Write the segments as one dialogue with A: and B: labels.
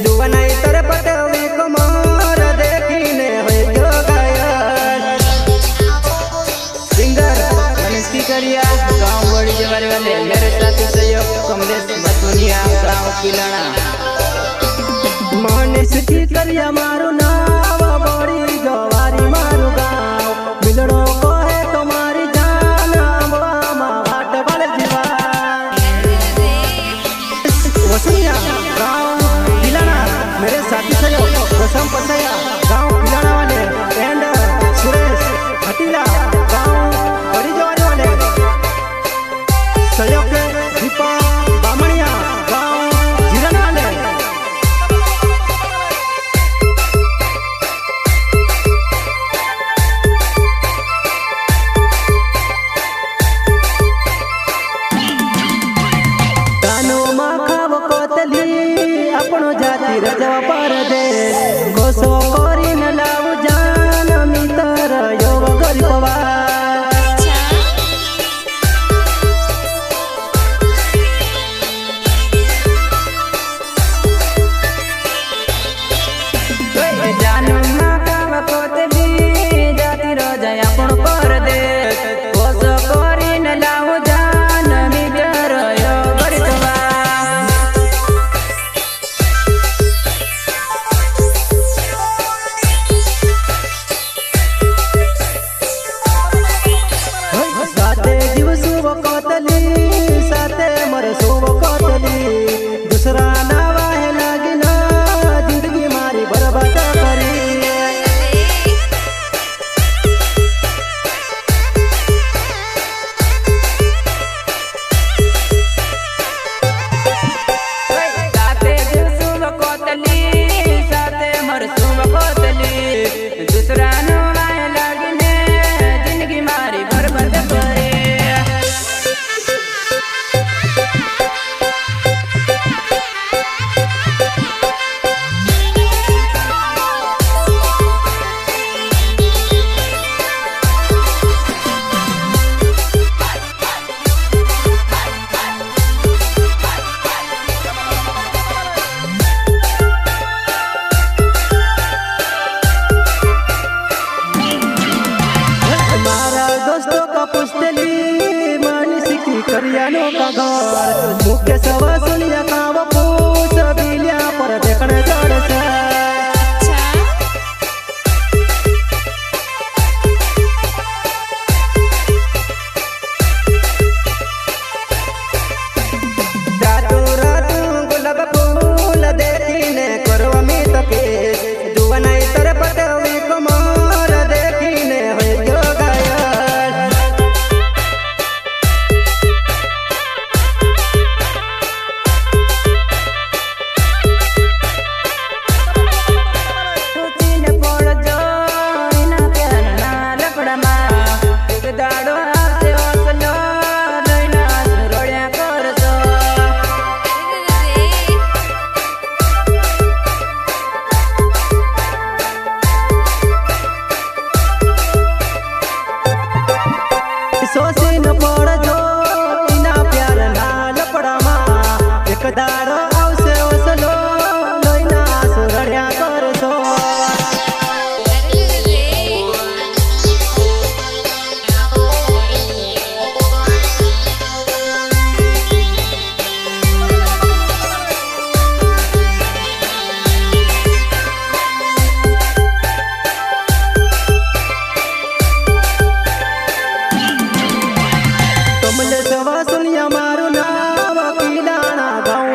A: जुवनाई तरफ तवी कमर देखीने होय जो गायन सिंगर गणेश की करिया गांव बड़ी जवारी वाले मेरे साथी सहयोग कमलेश बतुनिया गांव किलाना मनीष की करिया मारू नाव बड़ी जवारी मारू गांव मिलड़ो को है तुम्हारी जान अम्बा भाट बड़ जीवा वसुनिया गांव किलाना मेरे साथी सहयोग रसम पसैया गांव किलाना वाले एंड सुरेश हटीला गांव बड़ी जवारी वाले सहयोग दीपा बामणिया गांव जिराना वाले अपनो जाति रजवा परदेश गोसो कोरी न लाऊ जान मितर योग गरीबवा जान माकाव कोतली जाति रजवा अपनो परदेश गोसो कोरी न लाऊ जान मितर योग गरीबवा साते दिवस वो कोतली साते मरसो वो कोतली दूसरा नावा है लागिना जिंदगी मारी बर्बाद करी साते दिवस वो कोतली साते मरसो वो कोतली दूसरा नावा है लागिना जिंदगी मारी बर्बाद करे दोस्तों का पुस्तली मनीष की करियानो का घर मुख्य सवा सुनिया का वो पूछ बिलिया पर देखने जड़ से रातू रातू गुलाब फूल देखीने करवा में तो के जुवनाई तरफ तवी कमर देखीने होय जो सोसी न पड़जो इना प्यार ना लपड़ामा एक दाड़ो आवसे ओसलो लोइना सुरड़िया करजो कमलेश वासुनिया मारू नाव किलाना गाँव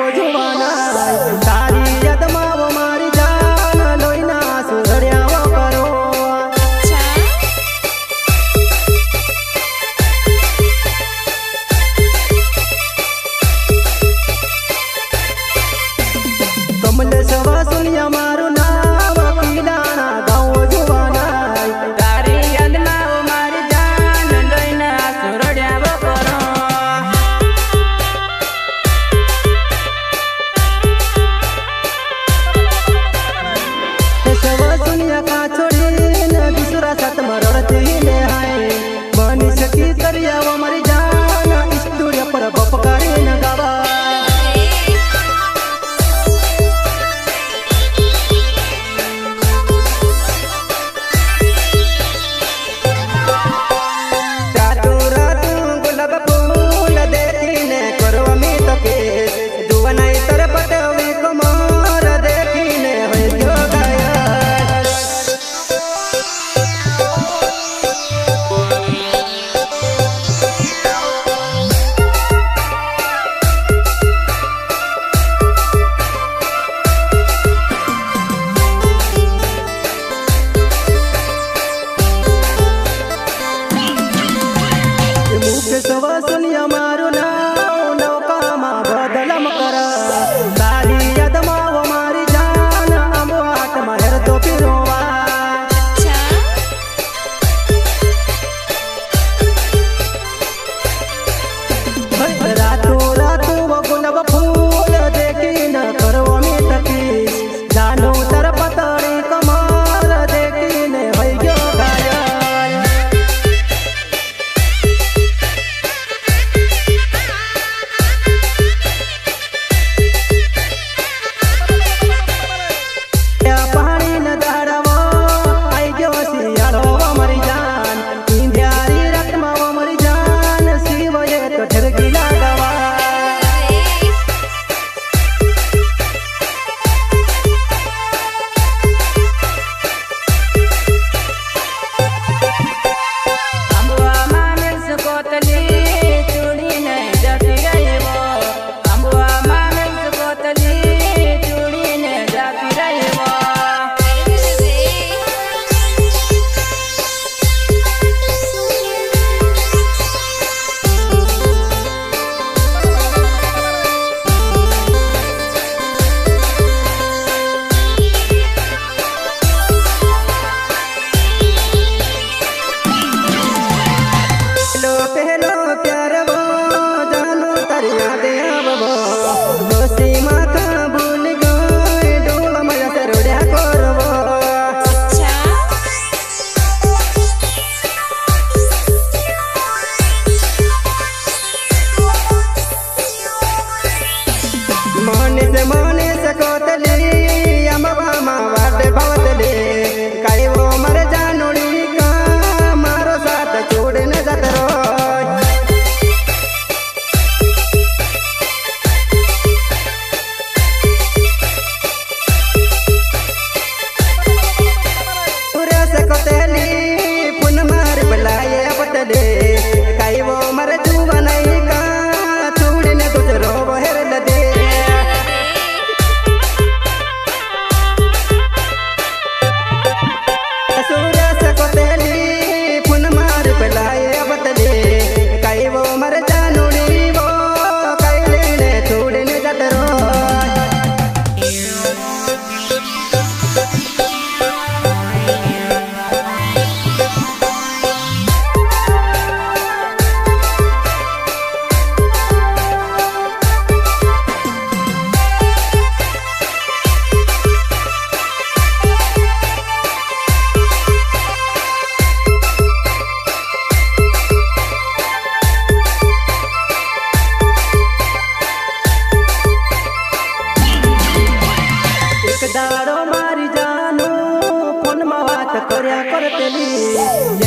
A: पटेली